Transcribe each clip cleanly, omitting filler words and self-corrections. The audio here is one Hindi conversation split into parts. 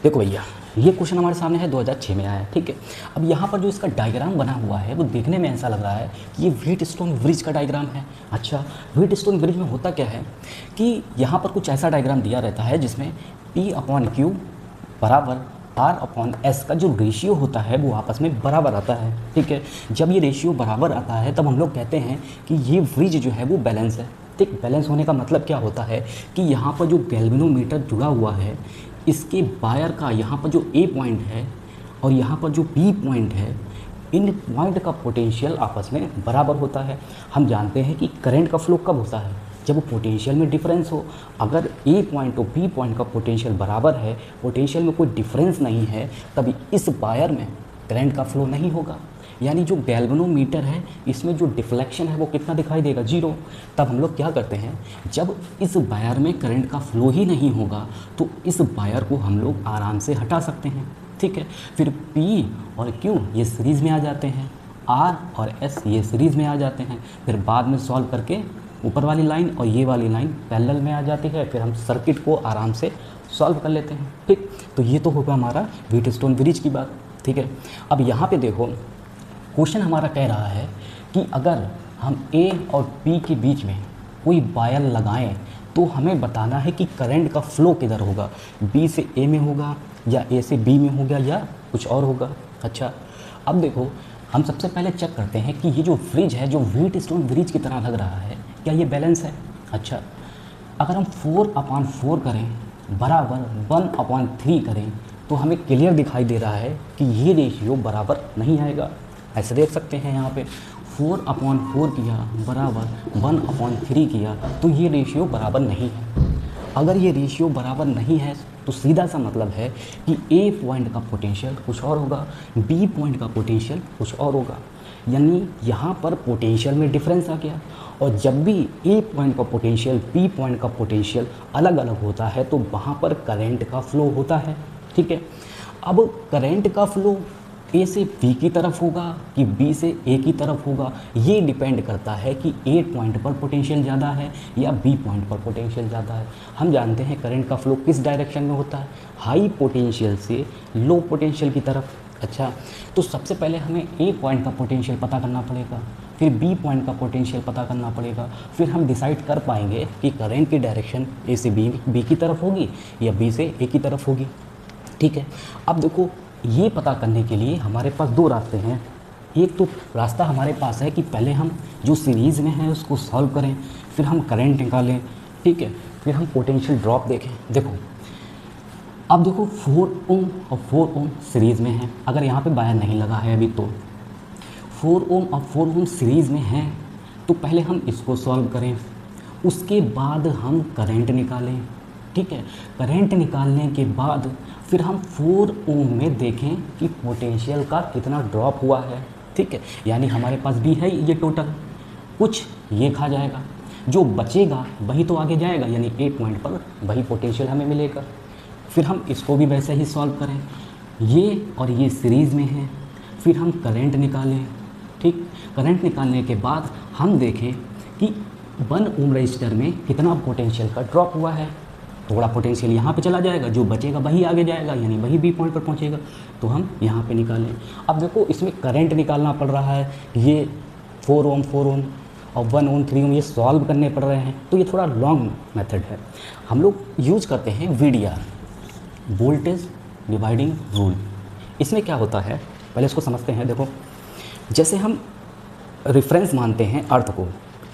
देखो भैया, ये क्वेश्चन हमारे सामने है 2006 में आया है, ठीक है। अब यहाँ पर जो इसका डायग्राम बना हुआ है वो देखने में ऐसा लग रहा है कि ये व्हीटस्टोन ब्रिज का डायग्राम है। अच्छा, व्हीटस्टोन ब्रिज में होता क्या है कि यहाँ पर कुछ ऐसा डायग्राम दिया रहता है जिसमें P/Q बराबर R/S का जो रेशियो होता है वो आपस में बराबर आता है, ठीक है। जब ये रेशियो बराबर आता है तब हम लोग कहते हैं कि ये ब्रिज जो है वो बैलेंस है, ठीक। बैलेंस होने का मतलब क्या होता है कि यहाँ पर जो गैल्वेनोमीटर जुड़ा हुआ है इसके वायर का यहाँ पर जो ए पॉइंट है और यहाँ पर जो बी पॉइंट है, इन पॉइंट का पोटेंशियल आपस में बराबर होता है। हम जानते हैं कि करंट का फ्लो कब होता है, जब वो पोटेंशियल में डिफरेंस हो। अगर ए पॉइंट और बी पॉइंट का पोटेंशियल बराबर है, पोटेंशियल में कोई डिफरेंस नहीं है, तभी इस वायर में करंट का फ्लो नहीं होगा। यानी जो गैल्वेनोमीटर है इसमें जो डिफ्लेक्शन है वो कितना दिखाई देगा, 0। तब हम लोग क्या करते हैं, जब इस वायर में करंट का फ्लो ही नहीं होगा तो इस वायर को हम लोग आराम से हटा सकते हैं, ठीक है। फिर P और Q ये सीरीज़ में आ जाते हैं, R और S ये सीरीज़ में आ जाते हैं। फिर बाद में सॉल्व करके ऊपर वाली लाइन और ये वाली लाइन पैरेलल में आ जाती है। फिर हम सर्किट को आराम से सॉल्व कर लेते हैं, ठीक। तो ये तो होगा हमारा व्हीटस्टोन ब्रिज की बात, ठीक है। अब यहाँ पे देखो, क्वेश्चन हमारा कह रहा है कि अगर हम A और P के बीच में कोई वायर लगाएं तो हमें बताना है कि करंट का फ्लो किधर होगा, B से A में होगा या A से B में होगा या कुछ और होगा। अच्छा, अब देखो हम सबसे पहले चेक करते हैं कि ये जो ब्रिज है, जो व्हीटस्टोन ब्रिज की तरह लग रहा है, क्या ये बैलेंस है। अच्छा, अगर हम 4/4 करें बराबर 1/3 करें तो हमें क्लियर दिखाई दे रहा है कि ये रेशियो बराबर नहीं आएगा। ऐसे देख सकते हैं यहाँ पे 4/4 किया बराबर 1/3 किया तो ये रेशियो बराबर नहीं है। अगर ये रेशियो बराबर नहीं है तो सीधा सा मतलब है कि ए पॉइंट का पोटेंशियल कुछ और होगा, बी पॉइंट का पोटेंशियल कुछ और होगा। यानी यहाँ पर पोटेंशियल में डिफरेंस आ गया। और जब भी ए पॉइंट का पोटेंशियल बी पॉइंट का पोटेंशियल अलग अलग होता है तो वहाँ पर करंट का फ्लो होता है, ठीक है। अब करंट का फ्लो ए से बी की तरफ होगा कि बी से ए की तरफ होगा, ये डिपेंड करता है कि ए पॉइंट पर पोटेंशियल ज़्यादा है या बी पॉइंट पर पोटेंशियल ज़्यादा है। हम जानते हैं करंट का फ्लो किस डायरेक्शन में होता है, हाई पोटेंशियल से लो पोटेंशियल की तरफ। अच्छा, तो सबसे पहले हमें ए पॉइंट का पोटेंशियल पता करना पड़ेगा, फिर बी पॉइंट का पोटेंशियल पता करना पड़ेगा, फिर हम डिसाइड कर पाएंगे कि करंट की डायरेक्शन ए से बी की तरफ होगी या बी से ए की तरफ होगी, ठीक है। अब देखो, ये पता करने के लिए हमारे पास दो रास्ते हैं। एक तो रास्ता हमारे पास है कि पहले हम जो सीरीज़ में है उसको सॉल्व करें, फिर हम करंट निकालें, ठीक है, फिर हम पोटेंशियल ड्रॉप देखें। देखो, अब देखो 4 ओम और 4 ओम सीरीज़ में है। अगर यहाँ पे वायर नहीं लगा है अभी तो 4 ओम और 4 ओम सीरीज़ में है तो पहले हम इसको सॉल्व करें, उसके बाद हम करंट निकालें, ठीक है। करंट निकालने के बाद फिर हम 4 ओम में देखें कि पोटेंशियल का कितना ड्रॉप हुआ है, ठीक है। यानी हमारे पास भी है ये टोटल, कुछ ये खा जाएगा, जो बचेगा वही तो आगे जाएगा, यानी ए पॉइंट पर वही पोटेंशियल हमें मिलेगा। फिर हम इसको भी वैसे ही सॉल्व करें, ये और ये सीरीज़ में है, फिर हम करंट निकालें, ठीक। करंट निकालने के बाद हम देखें कि 1 ओम रजिस्टर में कितना पोटेंशियल का ड्रॉप हुआ है। थोड़ा पोटेंशियल यहाँ पे चला जाएगा, जो बचेगा वही आगे जाएगा, यानी वही बी पॉइंट पर पहुँचेगा, तो हम यहाँ पे निकालें। अब देखो, इसमें करंट निकालना पड़ रहा है, ये 4 ओम और 1 ओम 3 ओम ये सॉल्व करने पड़ रहे हैं, तो ये थोड़ा लॉन्ग मेथड है। हम लोग यूज करते हैं VDR, वोल्टेज डिवाइडिंग रूल। इसमें क्या होता है, पहले इसको समझते हैं। देखो, जैसे हम रेफरेंस मानते हैं अर्थ को,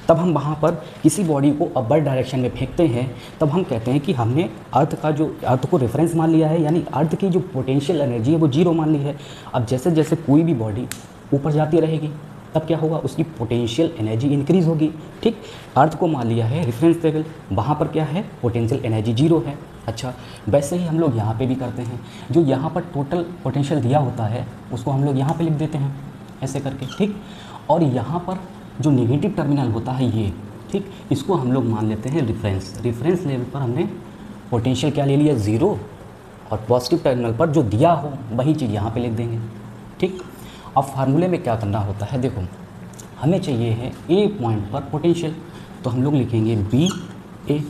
तब हम वहाँ पर किसी बॉडी को अपवर्ड डायरेक्शन में फेंकते हैं, तब हम कहते हैं कि हमने अर्थ को रेफरेंस मान लिया है, यानी अर्थ की जो पोटेंशियल एनर्जी है वो 0 मान ली है। अब जैसे जैसे कोई भी बॉडी ऊपर जाती रहेगी तब क्या होगा, उसकी पोटेंशियल एनर्जी इंक्रीज़ होगी, ठीक। अर्थ को मान लिया है रेफरेंस लेवल, वहाँ पर क्या है, पोटेंशियल एनर्जी 0 है। अच्छा, वैसे ही हम लोग यहाँ पे भी करते हैं, जो यहाँ पर टोटल पोटेंशियल दिया होता है उसको हम लोग यहाँ पे लिख देते हैं ऐसे करके, ठीक। और यहाँ पर जो नेगेटिव टर्मिनल होता है ये, ठीक, इसको हम लोग मान लेते हैं रेफरेंस लेवल पर हमने पोटेंशियल क्या ले लिया, 0, और पॉजिटिव टर्मिनल पर जो दिया हो वही चीज़ यहाँ पे लिख देंगे, ठीक। अब फार्मूले में क्या करना होता है, देखो हमें चाहिए है ए पॉइंट पर पोटेंशियल, तो हम लोग लिखेंगे BA,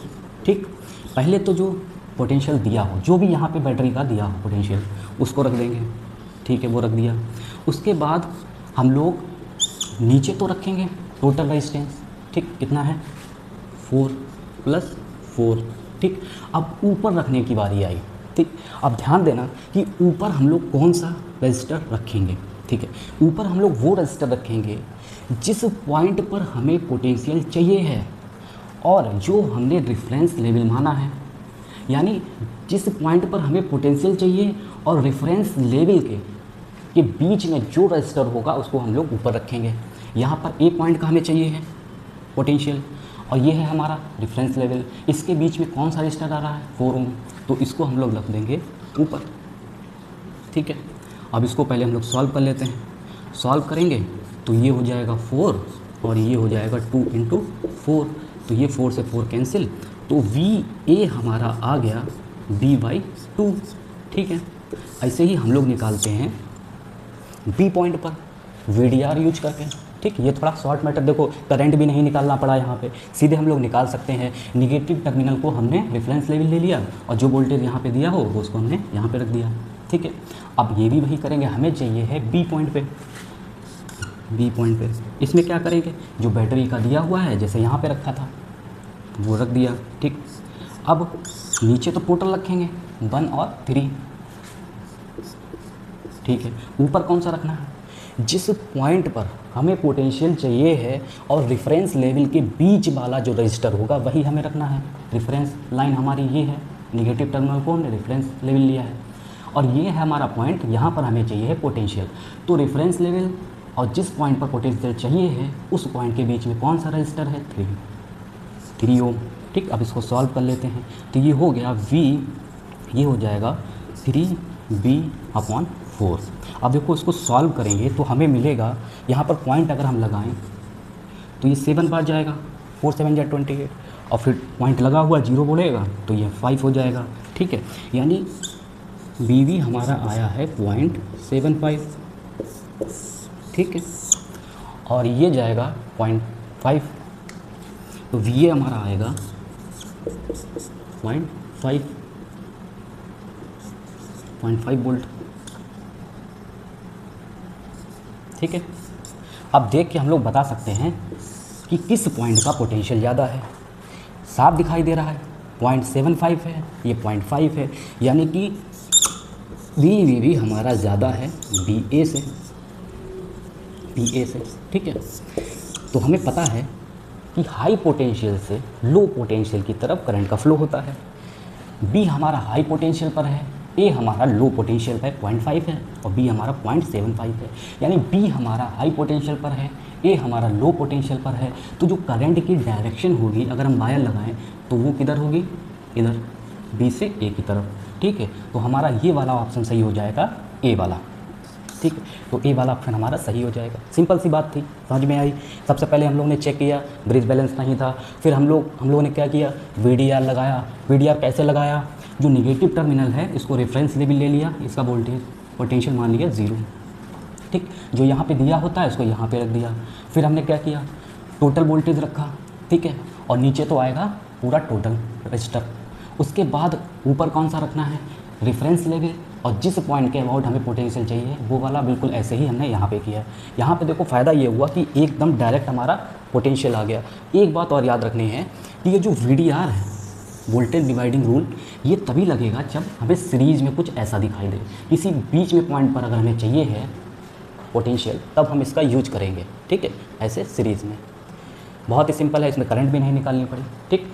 ठीक। पहले तो जो पोटेंशियल दिया हो, जो भी यहाँ पे बैटरी का दिया हो पोटेंशियल, उसको रख देंगे। ठीक है, वो रख दिया। उसके बाद हम लोग नीचे तो रखेंगे टोटल रेजिस्टेंस। ठीक, कितना है 4 + 4। ठीक, अब ऊपर रखने की बारी आई। ठीक, अब ध्यान देना कि ऊपर हम लोग कौन सा रजिस्टर रखेंगे। ठीक है, ऊपर हम लोग वो रजिस्टर रखेंगे जिस पॉइंट पर हमें पोटेंशियल चाहिए है और जो हमने रेफरेंस लेवल माना है। यानी जिस पॉइंट पर हमें पोटेंशियल चाहिए और रेफरेंस लेवल के बीच में जो रजिस्टर होगा उसको हम लोग ऊपर रखेंगे। यहाँ पर ए पॉइंट का हमें चाहिए है पोटेंशियल और ये है हमारा रेफरेंस लेवल। इसके बीच में कौन सा रजिस्टर आ रहा है 4 ओम, तो इसको हम लोग रख देंगे ऊपर। ठीक है, अब इसको पहले हम लोग सॉल्व कर लेते हैं। सॉल्व करेंगे तो ये हो जाएगा 4 और ये हो जाएगा 2 × 4, तो ये 4 से 4 कैंसिल, तो VA हमारा आ गया B/2। ठीक है, ऐसे ही हम लोग निकालते हैं B पॉइंट पर VDR यूज करके। ठीक, ये थोड़ा शॉर्ट मेथड, देखो करंट भी नहीं निकालना पड़ा यहाँ पे, सीधे हम लोग निकाल सकते हैं। निगेटिव टर्मिनल को हमने रेफरेंस लेवल ले लिया और जो वोल्टेज यहाँ पे दिया हो वो उसको हमने यहाँ पे रख दिया। ठीक है, अब ये भी वही करेंगे, हमें चाहिए है B पॉइंट पे। B पॉइंट पे इसमें क्या करेंगे, जो बैटरी का दिया हुआ है जैसे यहाँ पे रखा था वो रख दिया। ठीक, अब नीचे तो टोटल रखेंगे 1 और 3। ठीक है, ऊपर कौन सा रखना है, जिस पॉइंट पर हमें पोटेंशियल चाहिए है और रेफरेंस लेवल के बीच वाला जो रजिस्टर होगा वही हमें रखना है। रेफरेंस लाइन हमारी ये है, निगेटिव टर्मिनल को हमने रेफरेंस लेवल लिया है और ये है हमारा पॉइंट, यहाँ पर हमें चाहिए है पोटेंशियल। तो रेफरेंस लेवल और जिस पॉइंट पर पोटेंशियल चाहिए है उस पॉइंट के बीच में कौन सा रजिस्टर है 3 ओम। ठीक, अब इसको सॉल्व कर लेते हैं, तो ये हो गया V, ये हो जाएगा 3B/4। अब देखो इसको सॉल्व करेंगे तो हमें मिलेगा, यहाँ पर पॉइंट अगर हम लगाएं तो ये 7 बार जाएगा, 4 7 = 28 और फिर पॉइंट लगा हुआ 0 बोलेगा तो ये 5 हो जाएगा। ठीक है, यानी BV हमारा आया है 0.75। ठीक है, और ये जाएगा 0.5, तो VA हमारा आएगा 0.5 वोल्ट। ठीक है, अब देख के हम लोग बता सकते हैं कि किस पॉइंट का पोटेंशियल ज़्यादा है। साफ दिखाई दे रहा है 0.75 है, ये 0.5 है, यानी कि VV भी हमारा ज़्यादा है BA से। ठीक है, तो हमें पता है कि हाई पोटेंशियल से लो पोटेंशियल की तरफ करंट का फ्लो होता है। B हमारा हाई पोटेंशियल पर है, A हमारा लो पोटेंशियल पर 0.5 है और B हमारा 0.75 है। यानी B हमारा हाई पोटेंशियल पर है, A हमारा लो पोटेंशियल पर है। तो जो करंट की डायरेक्शन होगी अगर हम वायर लगाएं तो वो किधर होगी, इधर B से A की तरफ। ठीक है, तो हमारा ये वाला ऑप्शन सही हो जाएगा, A वाला। ठीक है, तो A वाला ऑप्शन हमारा सही हो जाएगा। सिंपल सी बात थी, समझ में आई। सबसे पहले हम लोग ने चेक किया ब्रिज बैलेंस नहीं था, फिर हम लोगों ने क्या किया, VDR लगाया। VDR कैसे लगाया, जो निगेटिव टर्मिनल है इसको रेफरेंस लेवल ले लिया, इसका वोल्टेज पोटेंशियल मान लिया 0। ठीक, जो यहाँ पे दिया होता है उसको यहाँ पे रख दिया। फिर हमने क्या किया, टोटल वोल्टेज रखा। ठीक है, और नीचे तो आएगा पूरा टोटल रजिस्टर। उसके बाद ऊपर कौन सा रखना है, रेफरेंस लेवल, और जिस पॉइंट के अबाउट हमें पोटेंशियल चाहिए वो वाला बिल्कुल ऐसे ही हमने यहाँ पे किया। यहाँ पे देखो फ़ायदा ये हुआ कि एकदम डायरेक्ट हमारा पोटेंशियल आ गया। एक बात और याद रखनी है कि ये जो VDR है, वोल्टेज डिवाइडिंग रूल, ये तभी लगेगा जब हमें सीरीज़ में कुछ ऐसा दिखाई दे। किसी बीच में पॉइंट पर अगर हमें चाहिए है पोटेंशियल तब हम इसका यूज करेंगे। ठीक है, ऐसे सीरीज़ में बहुत ही सिंपल है, इसमें करंट भी नहीं निकालनी पड़ी। ठीक।